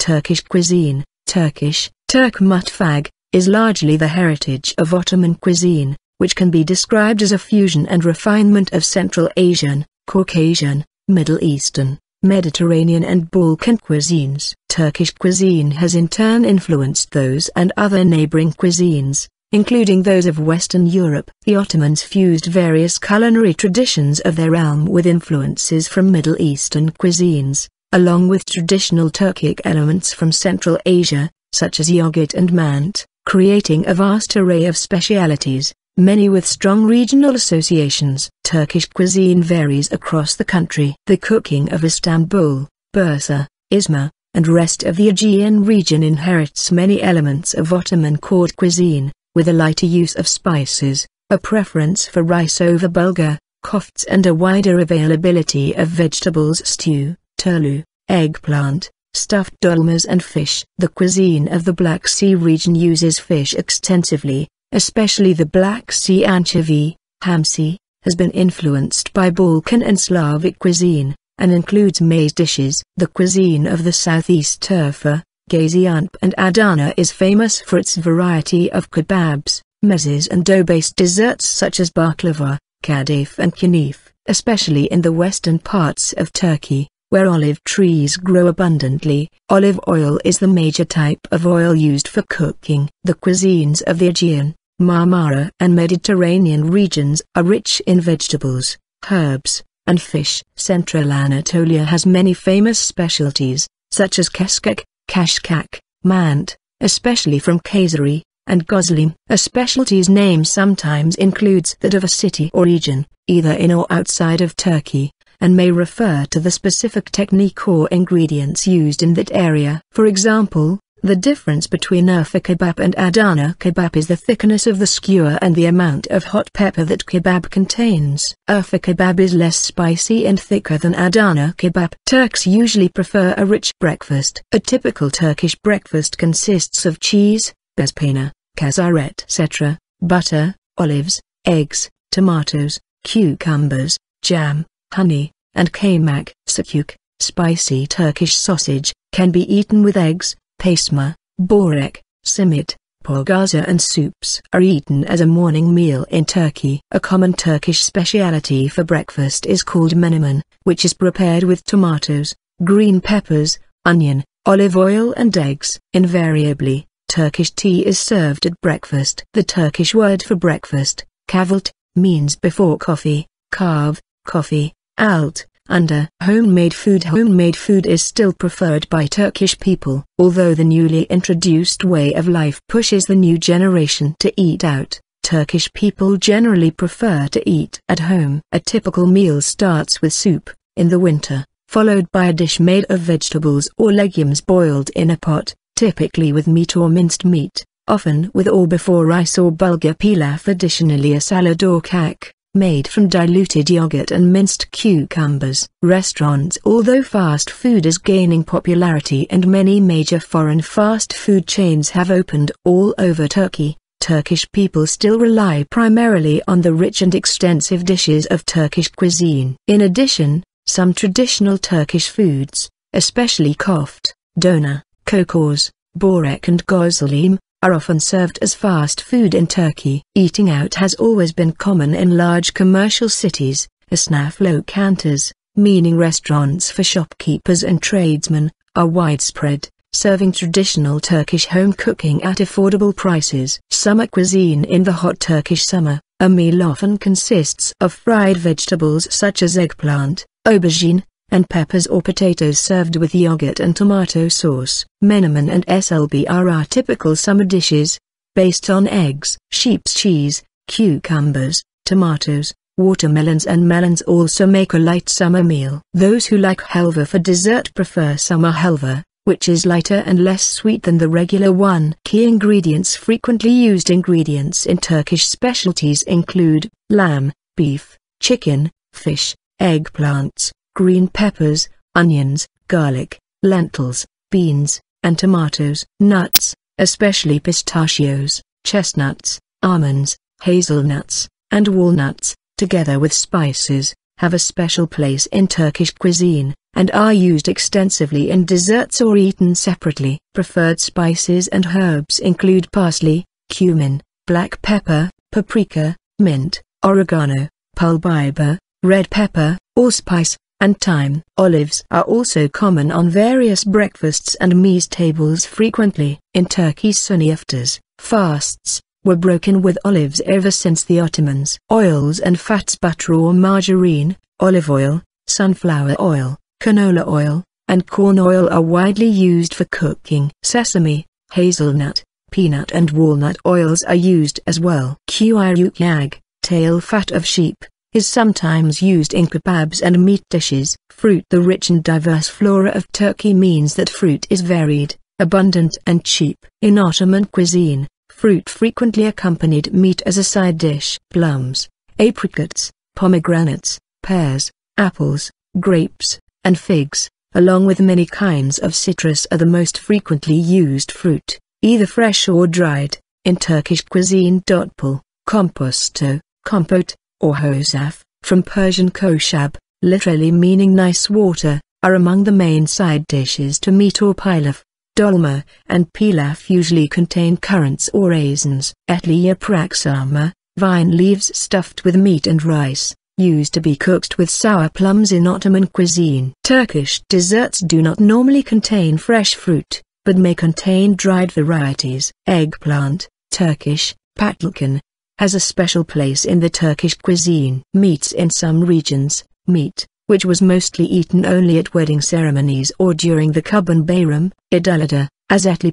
Turkish cuisine, Turkish, Turk mutfağı, is largely the heritage of Ottoman cuisine, which can be described as a fusion and refinement of Central Asian, Caucasian, Middle Eastern, Mediterranean and Balkan cuisines. Turkish cuisine has in turn influenced those and other neighbouring cuisines, including those of Western Europe. The Ottomans fused various culinary traditions of their realm with influences from Middle Eastern cuisines, along with traditional Turkic elements from Central Asia, such as yogurt and mantı, creating a vast array of specialities, many with strong regional associations. Turkish cuisine varies across the country. The cooking of Istanbul, Bursa, Izmir, and rest of the Aegean region inherits many elements of Ottoman court cuisine, with a lighter use of spices, a preference for rice over bulgur, koftes, and a wider availability of vegetables stew, türlü, eggplant, stuffed dolmas and fish. The cuisine of the Black Sea region uses fish extensively, especially the Black Sea anchovy, hamsi, has been influenced by Balkan and Slavic cuisine, and includes maize dishes. The cuisine of the southeast Urfa, Gaziantep and Adana is famous for its variety of kebabs, mezes and dough-based desserts such as baklava, kadayıf and künef, especially in the western parts of Turkey, where olive trees grow abundantly. Olive oil is the major type of oil used for cooking. The cuisines of the Aegean, Marmara and Mediterranean regions are rich in vegetables, herbs, and fish. Central Anatolia has many famous specialties, such as keskek, kashkak, mantı, especially from Kayseri, and gozlem. A specialty's name sometimes includes that of a city or region, either in or outside of Turkey, and may refer to the specific technique or ingredients used in that area. For example, the difference between Urfa kebab and Adana kebab is the thickness of the skewer and the amount of hot pepper that kebab contains. Urfa kebab is less spicy and thicker than Adana kebab. Turks usually prefer a rich breakfast. A typical Turkish breakfast consists of cheese, bezpena, kazaret, etc., butter, olives, eggs, tomatoes, cucumbers, jam, honey, and kaymak. Sucuk, spicy Turkish sausage, can be eaten with eggs. Pesma, börek, simit, porgaza and soups are eaten as a morning meal in Turkey. A common Turkish speciality for breakfast is called menemen, which is prepared with tomatoes, green peppers, onion, olive oil and eggs. Invariably, Turkish tea is served at breakfast. The Turkish word for breakfast, kahvaltı, means before coffee, kahve, coffee, alt, under. Homemade food is still preferred by Turkish people. Although the newly introduced way of life pushes the new generation to eat out, Turkish people generally prefer to eat at home. A typical meal starts with soup, in the winter, followed by a dish made of vegetables or legumes boiled in a pot, typically with meat or minced meat, often with or before rice or bulgur pilaf. Additionally, a salad or kak, made from diluted yogurt and minced cucumbers. Restaurants. Although fast food is gaining popularity and many major foreign fast food chains have opened all over Turkey, Turkish people still rely primarily on the rich and extensive dishes of Turkish cuisine. In addition, some traditional Turkish foods, especially kofte, dona, kokos, börek and gozlem, are often served as fast food in Turkey. Eating out has always been common in large commercial cities. Esnaf lokantası, meaning restaurants for shopkeepers and tradesmen, are widespread, serving traditional Turkish home cooking at affordable prices. Summer cuisine. In the hot Turkish summer, a meal often consists of fried vegetables such as eggplant, aubergine, and peppers or potatoes served with yogurt and tomato sauce. Menemen and slb are our typical summer dishes, based on eggs, sheep's cheese, cucumbers, tomatoes, watermelons and melons also make a light summer meal. Those who like helva for dessert prefer summer helva, which is lighter and less sweet than the regular one. Key ingredients. Frequently used ingredients in Turkish specialties include lamb, beef, chicken, fish, eggplants, green peppers, onions, garlic, lentils, beans, and tomatoes. Nuts, especially pistachios, chestnuts, almonds, hazelnuts, and walnuts, together with spices, have a special place in Turkish cuisine. and are used extensively in desserts or eaten separately. Preferred spices and herbs include parsley, cumin, black pepper, paprika, mint, oregano, pulbiber, red pepper, allspice, and thyme. Olives are also common on various breakfasts and meze tables frequently. In Turkey, Sunni iftars, fasts, were broken with olives ever since the Ottomans. Oils and fats: butter or margarine, olive oil, sunflower oil, canola oil, and corn oil are widely used for cooking. Sesame, hazelnut, peanut and walnut oils are used as well. Kuyruk yağ, tail fat of sheep, is sometimes used in kebabs and meat dishes. Fruit. The rich and diverse flora of Turkey means that fruit is varied, abundant and cheap. In Ottoman cuisine, fruit frequently accompanied meat as a side dish. Plums, apricots, pomegranates, pears, apples, grapes, and figs, along with many kinds of citrus are the most frequently used fruit, either fresh or dried. In Turkish cuisine, pul, composto, compote, or hosaf, from Persian koshab, literally meaning nice water, are among the main side dishes to meat or pilaf. Dolma and pilaf usually contain currants or raisins. Etli yapraksarma, vine leaves stuffed with meat and rice, used to be cooked with sour plums in Ottoman cuisine. Turkish desserts do not normally contain fresh fruit, but may contain dried varieties. Eggplant, Turkish, patlıcan, has a special place in the Turkish cuisine. Meats. In some regions, meat, which was mostly eaten only at wedding ceremonies or during the Kurban Bayram, idalada, as etli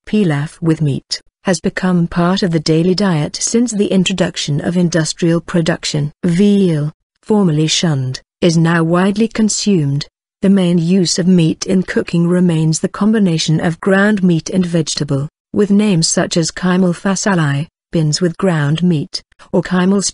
pilaf with meat, has become part of the daily diet since the introduction of industrial production. Veal, formerly shunned, is now widely consumed. The main use of meat in cooking remains the combination of ground meat and vegetable, with names such as kıymalı fasulye, beans with ground meat, or kıymalı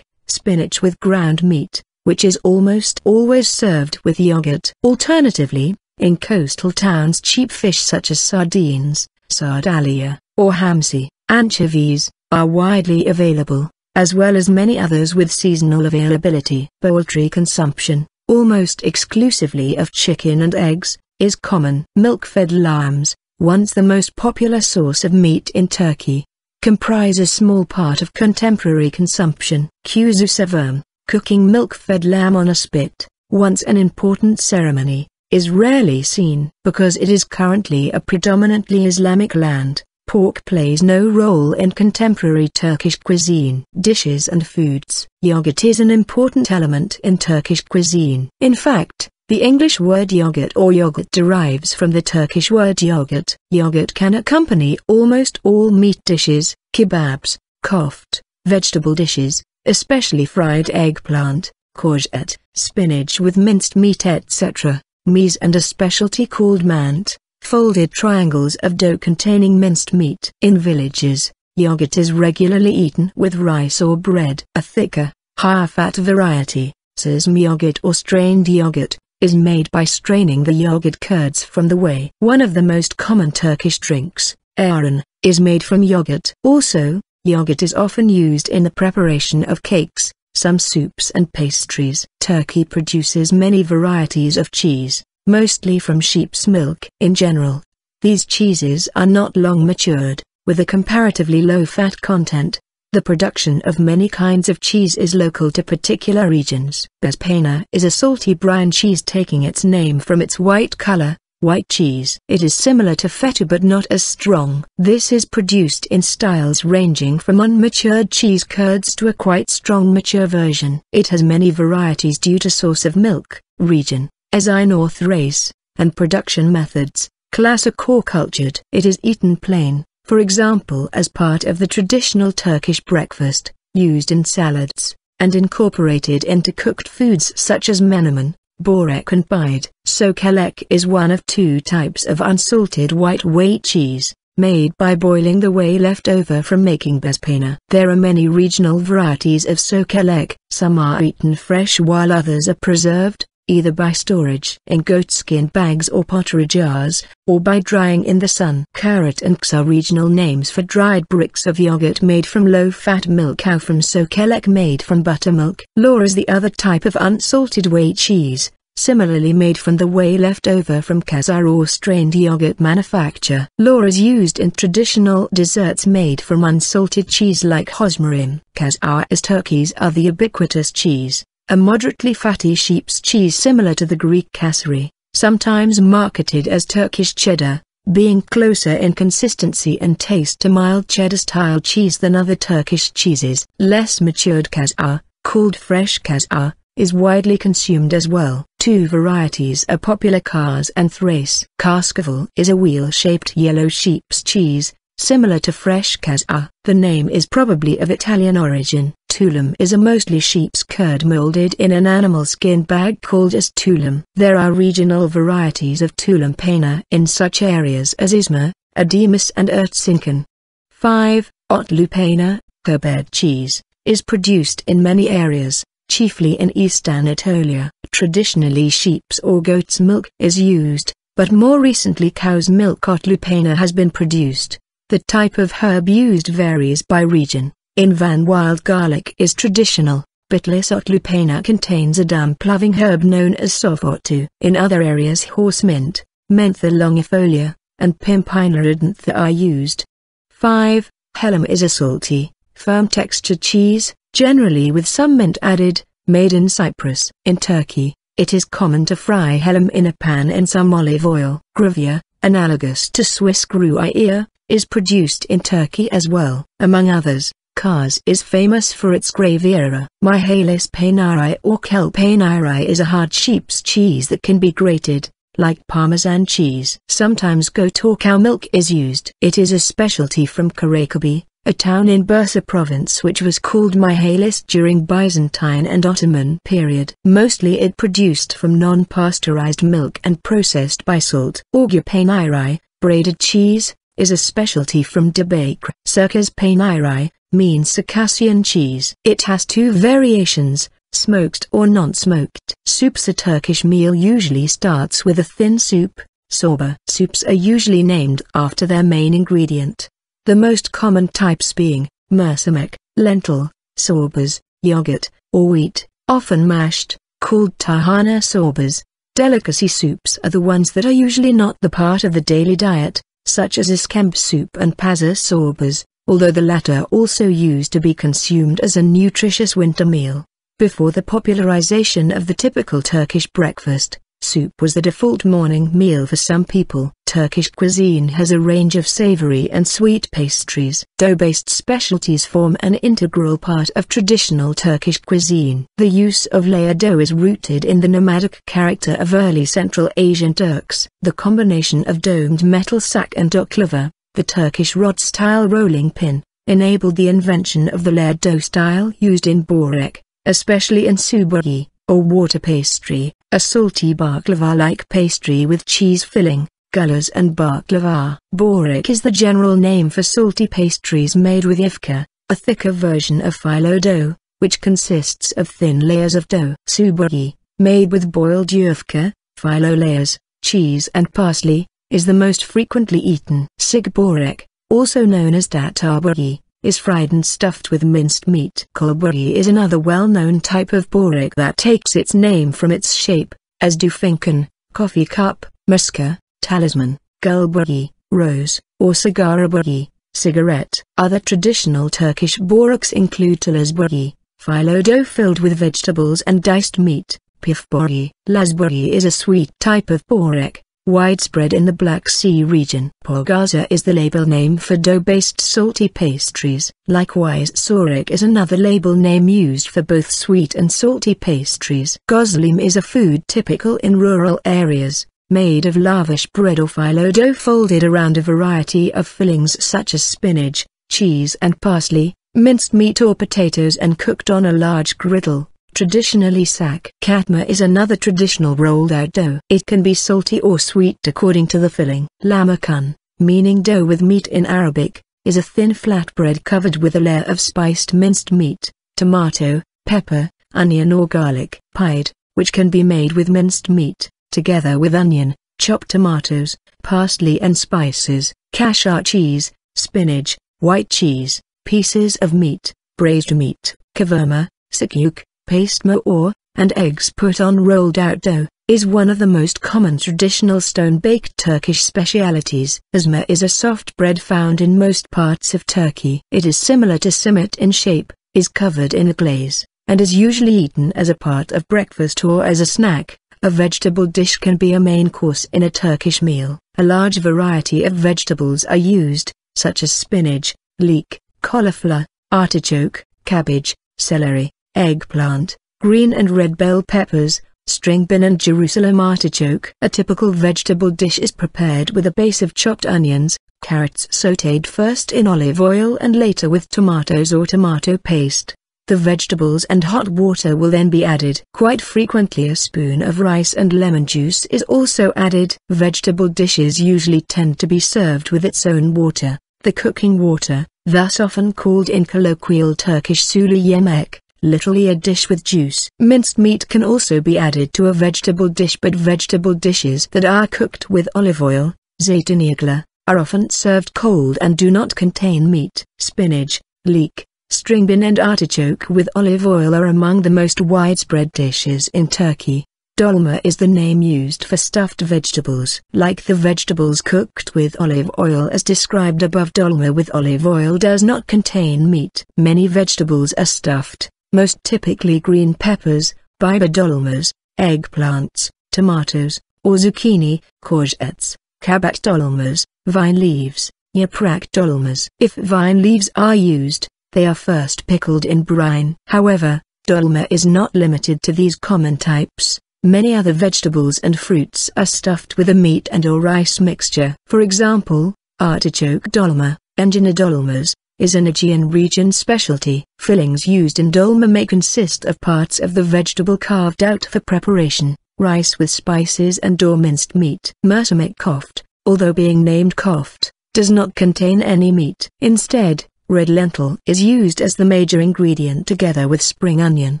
spinach with ground meat, which is almost always served with yogurt. Alternatively, in coastal towns, cheap fish such as sardines, sardalia, or hamsi, anchovies, are widely available, as well as many others with seasonal availability. Poultry consumption, almost exclusively of chicken and eggs, is common. Milk-fed lambs, once the most popular source of meat in Turkey, comprise a small part of contemporary consumption. Kuzu seven, cooking milk-fed lamb on a spit, once an important ceremony, is rarely seen. Because it is currently a predominantly Islamic land, pork plays no role in contemporary Turkish cuisine. Dishes and foods. Yogurt is an important element in Turkish cuisine. In fact, the English word yogurt or yogurt derives from the Turkish word yogurt. Yogurt can accompany almost all meat dishes, kebabs, kofte, vegetable dishes, especially fried eggplant, courgette, spinach with minced meat etc., maize and a specialty called mantı, folded triangles of dough containing minced meat. In villages, yogurt is regularly eaten with rice or bread. A thicker, higher-fat variety, sesame yogurt or strained yogurt, is made by straining the yogurt curds from the whey. One of the most common Turkish drinks, ayran, is made from yogurt. Also, yogurt is often used in the preparation of cakes, some soups and pastries. Turkey produces many varieties of cheese, mostly from sheep's milk. In general, these cheeses are not long matured, with a comparatively low fat content. The production of many kinds of cheese is local to particular regions. Bezpena is a salty brine cheese taking its name from its white color. White cheese. It is similar to feta but not as strong. This is produced in styles ranging from unmatured cheese curds to a quite strong mature version. It has many varieties due to source of milk, region, North race, and production methods, classic or cultured. It is eaten plain, for example as part of the traditional Turkish breakfast, used in salads, and incorporated into cooked foods such as menemen, börek and pide. Sokelek is one of two types of unsalted white whey cheese, made by boiling the whey left over from making bezpena. There are many regional varieties of sokelek. Some are eaten fresh while others are preserved, either by storage in goatskin bags or pottery jars, or by drying in the sun. Carrot and X are regional names for dried bricks of yogurt made from low-fat milk cow from sokelek made from buttermilk. Lor is the other type of unsalted whey cheese, similarly made from the whey left over from kazar or strained yogurt manufacture. Lor is used in traditional desserts made from unsalted cheese like hosmarim. Kazar is Turkey's other ubiquitous cheese, a moderately fatty sheep's cheese similar to the Greek kasari, sometimes marketed as Turkish cheddar, being closer in consistency and taste to mild cheddar-style cheese than other Turkish cheeses. Less matured kazar, called fresh kazar, is widely consumed as well. Two varieties are popular: Kars and Thrace. Kaskaval is a wheel-shaped yellow sheep's cheese, similar to fresh kazar. The name is probably of Italian origin. Tulum is a mostly sheep's curd molded in an animal skin bag called as tulum. There are regional varieties of tulum peynir in such areas as Izmir, Adana and Erzincan. 5. Otlu peynir, Kurbed cheese, is produced in many areas, chiefly in East Anatolia. Traditionally sheep's or goat's milk is used, but more recently cow's milk otlu peynir has been produced. The type of herb used varies by region. In Van wild garlic is traditional. Bitlis otlu peynir contains a damp-loving herb known as sofotu. In other areas horse mint, mentha longifolia, and pimpinirudantha are used. 5. Hellim is a salty, firm-textured cheese, generally with some mint added, made in Cyprus. In Turkey, it is common to fry hellim in a pan in some olive oil. Gruyere, analogous to Swiss Gruyere, is produced in Turkey as well. Among others, Kars is famous for its graviera. Mihalis peyniri or kel peyniri is a hard sheep's cheese that can be grated, like Parmesan cheese. Sometimes goat or cow milk is used. It is a specialty from Karakabi, a town in Bursa province which was called Mihalis during Byzantine and Ottoman period. Mostly it produced from non-pasteurized milk and processed by salt. Orgu peyniri, braided cheese, is a specialty from Diyarbakır. Circas peyniri means Caucasian cheese. It has two variations, smoked or non-smoked. Soups. A Turkish meal usually starts with a thin soup, çorba. Soups are usually named after their main ingredient. The most common types being mercimek, lentil, çorbas, yogurt, or wheat, often mashed, called tarhana çorbas. Delicacy soups are the ones that are usually not the part of the daily diet, such as iskembe soup and pazar çorbas, although the latter also used to be consumed as a nutritious winter meal. Before the popularization of the typical Turkish breakfast, soup was the default morning meal for some people. Turkish cuisine has a range of savory and sweet pastries. Dough-based specialties form an integral part of traditional Turkish cuisine. The use of layered dough is rooted in the nomadic character of early Central Asian Turks. The combination of domed metal sack and baklava, the Turkish rod-style rolling pin, enabled the invention of the layered dough style used in börek, especially in subagi, or water pastry, a salty baklava-like pastry with cheese filling, gullars and baklava. Börek is the general name for salty pastries made with yufka, a thicker version of phyllo dough, which consists of thin layers of dough. Subagi, made with boiled yufka, phyllo layers, cheese and parsley, is the most frequently eaten. Sig börek, also known as tatarbagi, is fried and stuffed with minced meat. Kulburi is another well-known type of börek that takes its name from its shape, as do fincan, coffee cup, muska, talisman, gulburi, rose, or sigaraburi, cigarette. Other traditional Turkish böreks include talazburi, phyllo dough filled with vegetables and diced meat, pifburi. Lazburi is a sweet type of börek, widespread in the Black Sea region. Porgaza is the label name for dough-based salty pastries. Likewise, sorek is another label name used for both sweet and salty pastries. Gozlim is a food typical in rural areas, made of lavish bread or phyllo dough folded around a variety of fillings such as spinach, cheese and parsley, minced meat or potatoes, and cooked on a large griddle, traditionally sak. Katmer is another traditional rolled-out dough. It can be salty or sweet according to the filling. Lamakun, meaning dough with meat in Arabic, is a thin flatbread covered with a layer of spiced minced meat, tomato, pepper, onion or garlic. Pied, which can be made with minced meat, together with onion, chopped tomatoes, parsley and spices, kashar cheese, spinach, white cheese, pieces of meat, braised meat, kavurma, sikuk, paste or, and eggs put on rolled out dough. is one of the most common traditional stone-baked Turkish specialities. Izmir is a soft bread found in most parts of Turkey. It is similar to simit in shape, is covered in a glaze, and is usually eaten as a part of breakfast or as a snack. A vegetable dish can be a main course in a Turkish meal. A large variety of vegetables are used, such as spinach, leek, cauliflower, artichoke, cabbage, celery, eggplant, green and red bell peppers, string bean and Jerusalem artichoke. A typical vegetable dish is prepared with a base of chopped onions, carrots sautéed first in olive oil and later with tomatoes or tomato paste. The vegetables and hot water will then be added. Quite frequently a spoon of rice and lemon juice is also added. Vegetable dishes usually tend to be served with its own water, the cooking water, thus often called in colloquial Turkish sulu yemek, literally a dish with juice. Minced meat can also be added to a vegetable dish, but vegetable dishes that are cooked with olive oil, zeytinyağı, are often served cold and do not contain meat. Spinach, leek, string bean and artichoke with olive oil are among the most widespread dishes in Turkey. Dolma is the name used for stuffed vegetables. Like the vegetables cooked with olive oil as described above, dolma with olive oil does not contain meat. Many vegetables are stuffed, most typically green peppers, biber dolmas, eggplants, tomatoes, or zucchini, courgettes, kabak dolmas, vine leaves, yaprak dolmas. If vine leaves are used, they are first pickled in brine. However, dolma is not limited to these common types. Many other vegetables and fruits are stuffed with a meat and or rice mixture. For example, artichoke dolma, enginar dolmas, is an Aegean region specialty. Fillings used in dolma may consist of parts of the vegetable carved out for preparation, rice with spices and or minced meat. Mercimek kofte, although being named kofte, does not contain any meat. Instead, red lentil is used as the major ingredient together with spring onion,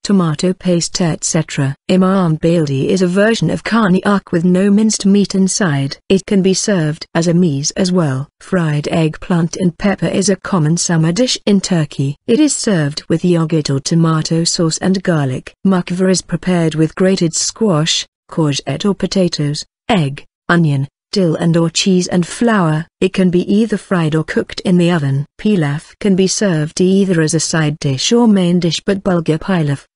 tomato paste etc. Imam baldi is a version of karnıyarık with no minced meat inside. It can be served as a meze as well. Fried eggplant and pepper is a common summer dish in Turkey. It is served with yogurt or tomato sauce and garlic. Mutfağı is prepared with grated squash, courgette or potatoes, egg, onion, dill and or cheese and flour. It can be either fried or cooked in the oven. Pilaf can be served either as a side dish or main dish, but bulgur pilaf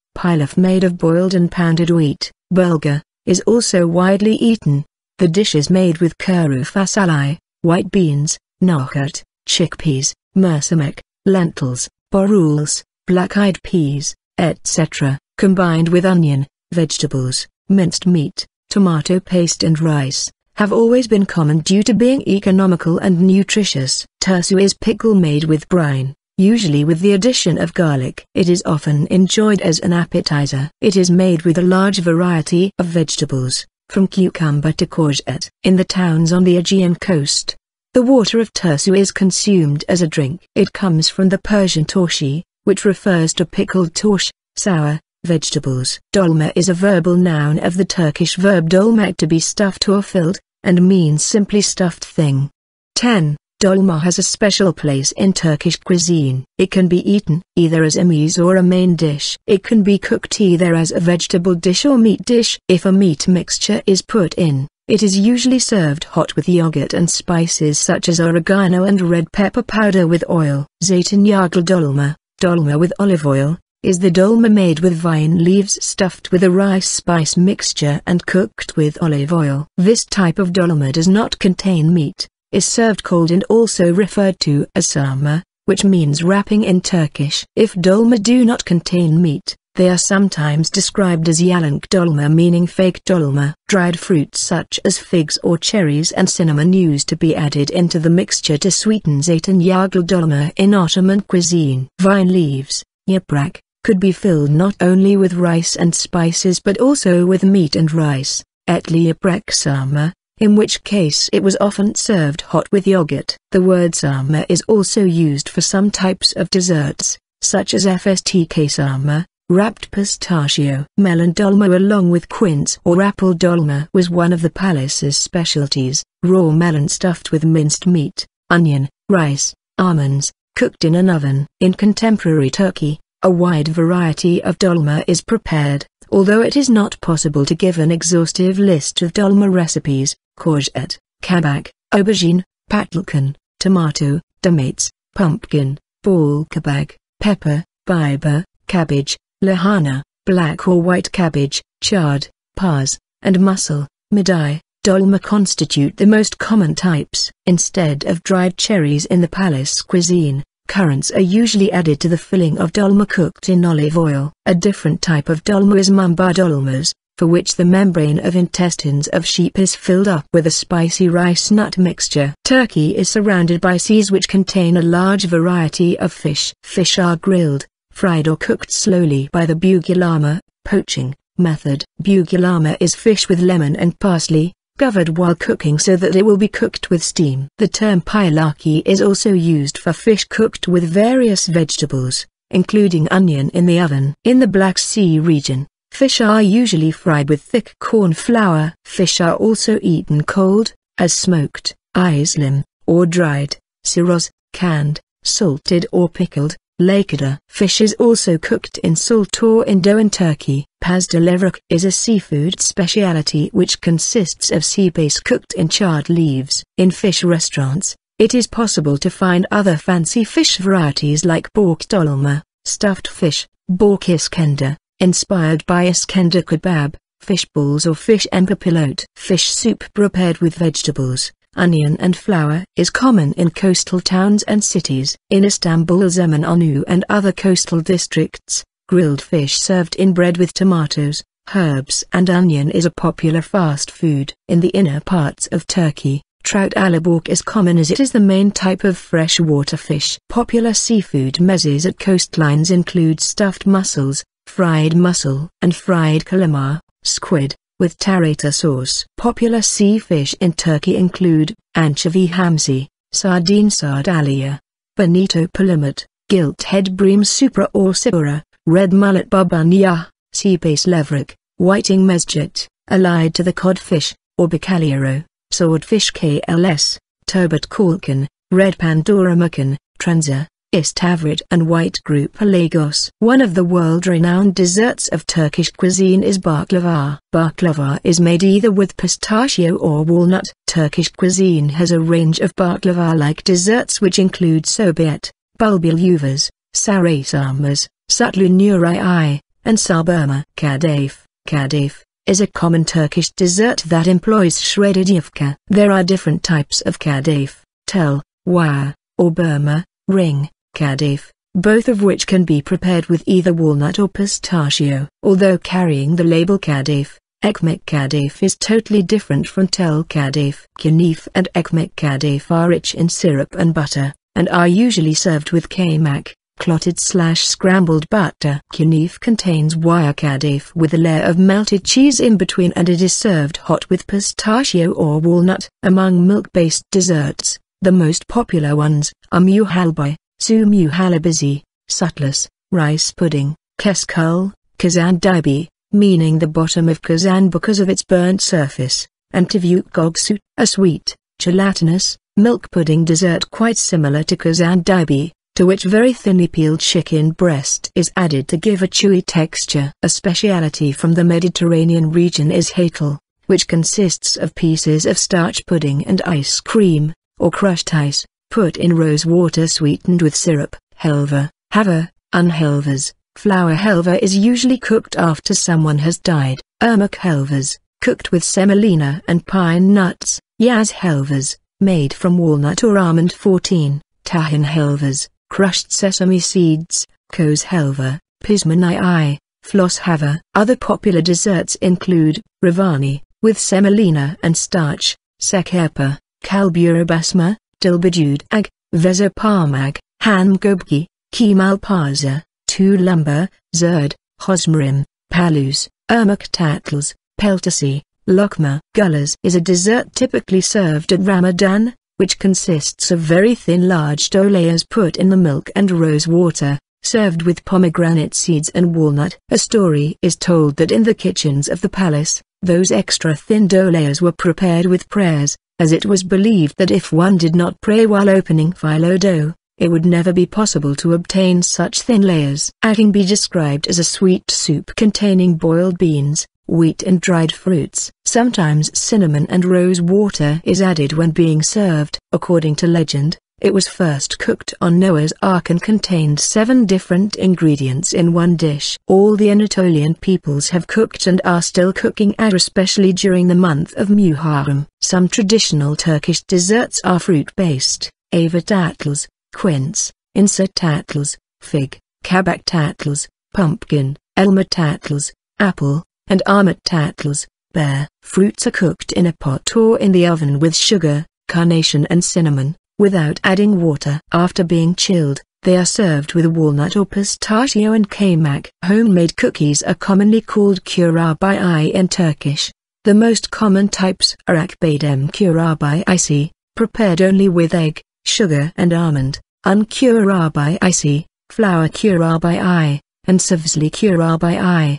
made of boiled and pounded wheat, bulgur, is also widely eaten. The dish is made with kuru fasulye, white beans, nohurt, chickpeas, mercimek, lentils, borules, black-eyed peas, etc., combined with onion, vegetables, minced meat, tomato paste and rice, have always been common due to being economical and nutritious. Turşu is pickle made with brine, usually with the addition of garlic. It is often enjoyed as an appetizer. It is made with a large variety of vegetables, from cucumber to courgette. In the towns on the Aegean coast, the water of turşu is consumed as a drink. It comes from the Persian turşi, which refers to pickled turş, sour, vegetables. Dolma is a verbal noun of the Turkish verb dolmak, to be stuffed or filled, and means simply stuffed thing. 10. Dolma has a special place in Turkish cuisine. It can be eaten either as a meze or a main dish. It can be cooked either as a vegetable dish or meat dish. If a meat mixture is put in, it is usually served hot with yogurt and spices such as oregano and red pepper powder with oil. Zeytinyağlı dolma, dolma with olive oil, is the dolma made with vine leaves stuffed with a rice spice mixture and cooked with olive oil. This type of dolma does not contain meat, is served cold and also referred to as sarma, which means wrapping in Turkish. If dolma do not contain meat, they are sometimes described as yalank dolma, meaning fake dolma. Dried fruits such as figs or cherries and cinnamon used to be added into the mixture to sweeten zeytinyağlı dolma in Ottoman cuisine. Vine leaves, yaprak, could be filled not only with rice and spices but also with meat and rice, etli yaprak sarma, in which case it was often served hot with yogurt. The word sarma is also used for some types of desserts, such as fstk sarma, wrapped pistachio. Melon dolma along with quince or apple dolma was one of the palace's specialties, raw melon stuffed with minced meat, onion, rice, almonds, cooked in an oven. In contemporary Turkey, a wide variety of dolma is prepared, Although it is not possible to give an exhaustive list of dolma recipes, courgette, kabak, aubergine, patlıcan, tomato, tomates, pumpkin, balkabag, pepper, biber, cabbage, lahana, black or white cabbage, chard, paz, and mussel, midai, dolma constitute the most common types. Instead of dried cherries in the palace cuisine, currants are usually added to the filling of dolma cooked in olive oil. A different type of dolma is mumbar dolmas, for which the membrane of intestines of sheep is filled up with a spicy rice nut mixture. Turkey is surrounded by seas which contain a large variety of fish. Fish are grilled, fried or cooked slowly by the bugulama, poaching, method. Bugulama is fish with lemon and parsley, covered while cooking so that it will be cooked with steam. The term pilaki is also used for fish cooked with various vegetables, including onion in the oven. In the Black Sea region, fish are usually fried with thick corn flour. Fish are also eaten cold, as smoked, islim, or dried, siroz, canned, salted or pickled, lakada. Fish is also cooked in salt or in dough in Turkey. Pasta levrek is a seafood speciality which consists of sea base cooked in charred leaves. In fish restaurants, it is possible to find other fancy fish varieties like bork dolma, stuffed fish, bork iskender, inspired by iskender kebab, fish balls or fish empapillote. Fish soup prepared with vegetables, onion and flour is common in coastal towns and cities. In Istanbul, Zemunonu and other coastal districts, grilled fish served in bread with tomatoes, herbs and onion is a popular fast food. In the inner parts of Turkey, trout alabalık is common as it is the main type of freshwater fish. Popular seafood mezes at coastlines include stuffed mussels, fried mussel and fried calamar, squid, with tarhana sauce. Popular sea fish in Turkey include anchovy hamsi, sardine sardalia, bonito palamut, gilt-head bream supra or sipura, red mullet barbunya, sea bass levrek, whiting mezgit, allied to the codfish, or bacalhau, swordfish kls, turbot kalkan, red pandora mukan, transa, istavrit and white grouper Lagos. One of the world-renowned desserts of Turkish cuisine is baklava. Baklava is made either with pistachio or walnut. Turkish cuisine has a range of baklava-like desserts which include sorbet, bulbul yuvas, sarasamas, sutlu nuri, and sarburma. Kadayıf. Kadayıf is a common Turkish dessert that employs shredded yufka. There are different types of kadayıf, tel, wire, or burma, ring, kadayıf, both of which can be prepared with either walnut or pistachio. Although carrying the label kadayıf, ekmek kadayıf is totally different from tel kadayıf. Knife and ekmek kadayıf are rich in syrup and butter, and are usually served with kaymak, clotted/scrambled butter. Knife contains wire kadayıf with a layer of melted cheese in between, and it is served hot with pistachio or walnut. Among milk-based desserts, the most popular ones are muhalbi, su muhallebizi, sutlas, rice pudding, keskul, kazan dibi, meaning the bottom of kazan because of its burnt surface, and tavuk gogsu, a sweet, gelatinous, milk pudding dessert quite similar to kazan dibi, to which very thinly peeled chicken breast is added to give a chewy texture. A speciality from the Mediterranean region is hakel, which consists of pieces of starch pudding and ice cream, or crushed ice, put in rose water sweetened with syrup. Helva, hava, unhelvas. Flour helva is usually cooked after someone has died. Irmak helvas, cooked with semolina and pine nuts. Yaz helvas, made from walnut or almond. 14. Tahin helvas, crushed sesame seeds. Koz helva, pizmani, floss hava. Other popular desserts include ravani, with semolina and starch, sekerpa, kalbura basma, dilbajud ag, veza parmag, hamgobgi, kemal parza, tulumba, zerd, hosmarim, palus, irmak tatls, peltasi, lokma. Gullaz is a dessert typically served at Ramadan, which consists of very thin large dough layers put in the milk and rose water, served with pomegranate seeds and walnut. A story is told that in the kitchens of the palace, those extra thin dough layers were prepared with prayers, as it was believed that if one did not pray while opening phyllo dough, it would never be possible to obtain such thin layers. It can be described as a sweet soup containing boiled beans, wheat and dried fruits. Sometimes cinnamon and rose water is added when being served. According to legend, it was first cooked on Noah's Ark and contained 7 different ingredients in one dish. All the Anatolian peoples have cooked and are still cooking it, especially during the month of Muharram. Some traditional Turkish desserts are fruit-based: ayva tatlıs, quince, insert tatlıs, fig, kabak tatlıs, pumpkin, elma tatlıs, apple, and armut tatlıs, pear. Fruits are cooked in a pot or in the oven with sugar, carnation and cinnamon, without adding water. After being chilled, they are served with walnut or pistachio and kaymak. Homemade cookies are commonly called kurabiye in Turkish. The most common types are akbadem kurabiyesi, prepared only with egg, sugar and almond, unkurabiye, flour kurabiye, and savsli kurabiye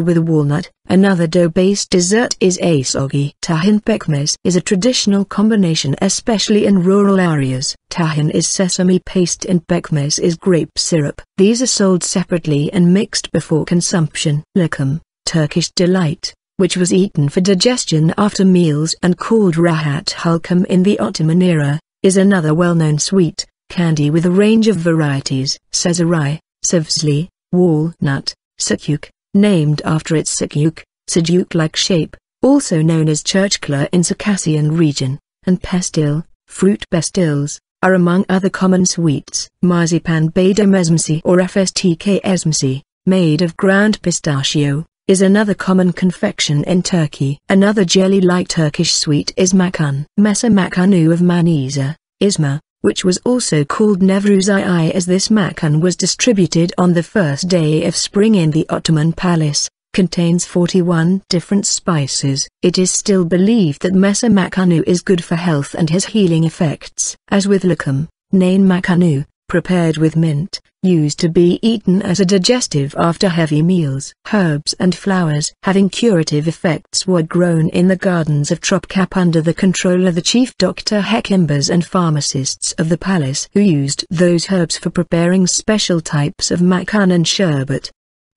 with walnut. Another dough-based dessert is asogi. Tahin pekmez is a traditional combination, especially in rural areas. Tahin is sesame paste and pekmez is grape syrup. These are sold separately and mixed before consumption. Lokum, Turkish delight, which was eaten for digestion after meals and called rahat halkum in the Ottoman era, is another well-known sweet candy with a range of varieties. Sezai, savsli, walnut, sucuk, named after its sucuk-like shape, also known as churchkla in Caucasian region, and pestil, fruit pastils, are among other common sweets. Marzipan bademezmsi or fstk ezmsi, made of ground pistachio, is another common confection in Turkey. Another jelly-like Turkish sweet is makan. Mesa makanu of Manisa, Izmir, which was also called Nevruzi, as this makan was distributed on the first day of spring in the Ottoman palace, contains 41 different spices. It is still believed that mesa makanu is good for health and has healing effects. As with lokum, nane makanu, prepared with mint, used to be eaten as a digestive after heavy meals. Herbs and flowers having curative effects were grown in the gardens of Topkapı under the control of the chief doctor hekimbers and pharmacists of the palace, who used those herbs for preparing special types of makan and sherbet.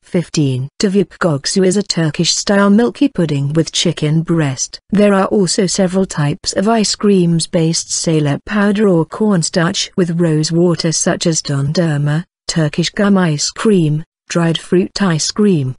15. Tavuk gogsu is a Turkish-style milky pudding with chicken breast. There are also several types of ice creams based salep powder or cornstarch with rose water, such as dondurma, Turkish gum ice cream, dried fruit ice cream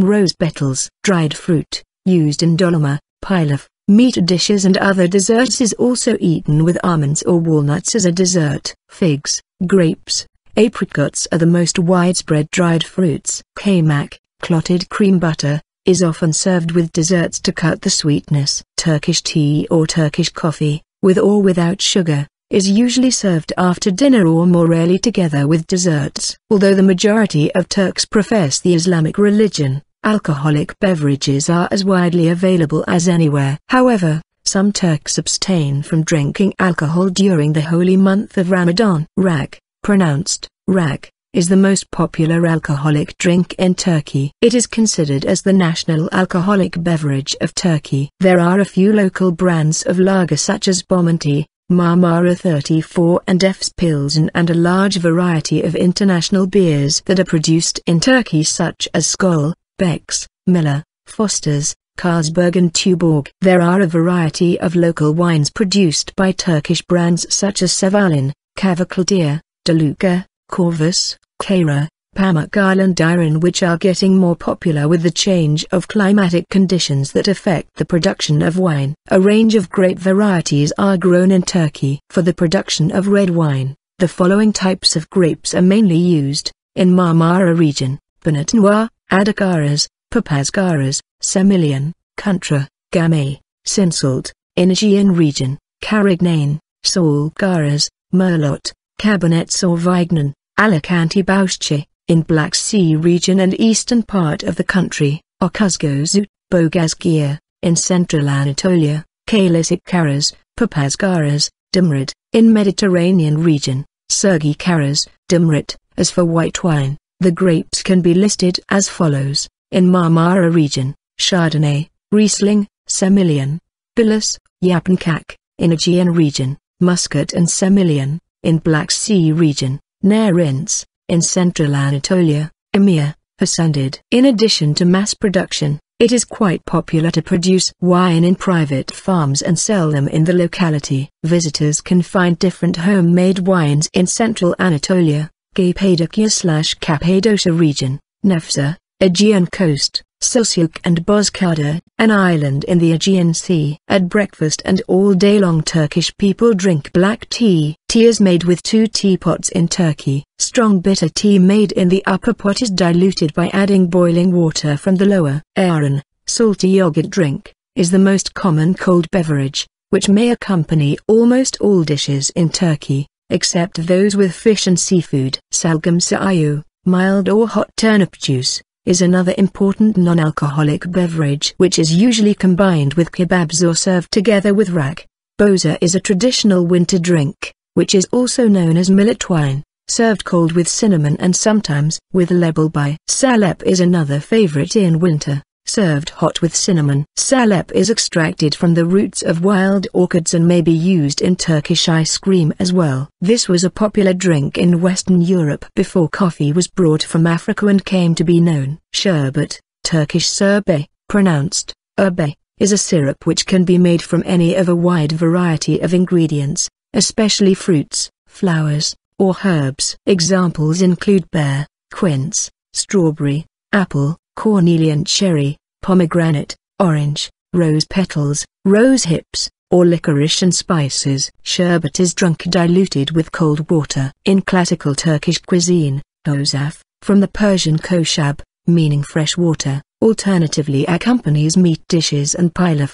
rose petals. Dried fruit, used in dolma, pilaf, meat dishes and other desserts, is also eaten with almonds or walnuts as a dessert. Figs, grapes, apricots are the most widespread dried fruits. Kaymak, clotted cream butter, is often served with desserts to cut the sweetness. Turkish tea or Turkish coffee, with or without sugar, is usually served after dinner or more rarely together with desserts. Although the majority of Turks profess the Islamic religion, alcoholic beverages are as widely available as anywhere. However, some Turks abstain from drinking alcohol during the holy month of Ramadan. Rak, pronounced rak, is the most popular alcoholic drink in Turkey. It is considered as the national alcoholic beverage of Turkey. There are a few local brands of lager such as Bomonti, Marmara 34 and Efes Pilsen, and a large variety of international beers that are produced in Turkey such as Skol, Beck's, Miller, Foster's, Carlsberg and Tuborg. There are a variety of local wines produced by Turkish brands such as Sevalin, Kavaklıdeir, Deluca, Corvus, Kara, Pamukkale and Diran, which are getting more popular with the change of climatic conditions that affect the production of wine. A range of grape varieties are grown in Turkey. For the production of red wine, the following types of grapes are mainly used: in Marmara region, Pinot Noir, Adakaras, Papazgaras, Semillon, Kuntra, Gamay, Sinsalt; in Aegean region, Carignan, Solgaras, Merlot, Cabernet Sauvignon, Alicante Bauschke; in Black Sea region and eastern part of the country, Okuzgozu, Bogazgir; in central Anatolia, Kalasik Karas, Papazgaras, Dimrit; in Mediterranean region, Sergi Karas, Dimrit. As for white wine, the grapes can be listed as follows: in Marmara region, Chardonnay, Riesling, Semillon, Billus, Japankak; in Aegean region, Muscat and Semillon; in Black Sea region, Nerins, in central Anatolia, Emir, Hasunded. In addition to mass production, it is quite popular to produce wine in private farms and sell them in the locality. Visitors can find different homemade wines in central Anatolia, Cappadocia region, Nefza, Aegean coast, Selçuk and Bozkır'da, an island in the Aegean Sea. At breakfast and all day long Turkish people drink black tea. Tea is made with 2 teapots in Turkey. Strong bitter tea made in the upper pot is diluted by adding boiling water from the lower. Ayran, salty yogurt drink, is the most common cold beverage, which may accompany almost all dishes in Turkey, except those with fish and seafood. Salgam sayu, mild or hot turnip juice, is another important non-alcoholic beverage which is usually combined with kebabs or served together with rak. Boza is a traditional winter drink, which is also known as millet wine, served cold with cinnamon and sometimes with leblebi. Salep is another favorite in winter, served hot with cinnamon. Salep is extracted from the roots of wild orchids and may be used in Turkish ice cream as well. This was a popular drink in Western Europe before coffee was brought from Africa and came to be known. Sherbet, Turkish serbe, pronounced erbe, is a syrup which can be made from any of a wide variety of ingredients, especially fruits, flowers, or herbs. Examples include pear, quince, strawberry, apple, cornelian cherry, pomegranate, orange, rose petals, rose hips, or licorice and spices. Sherbet is drunk diluted with cold water. In classical Turkish cuisine, hozaf, from the Persian koshab, meaning fresh water, alternatively accompanies meat dishes and pilaf,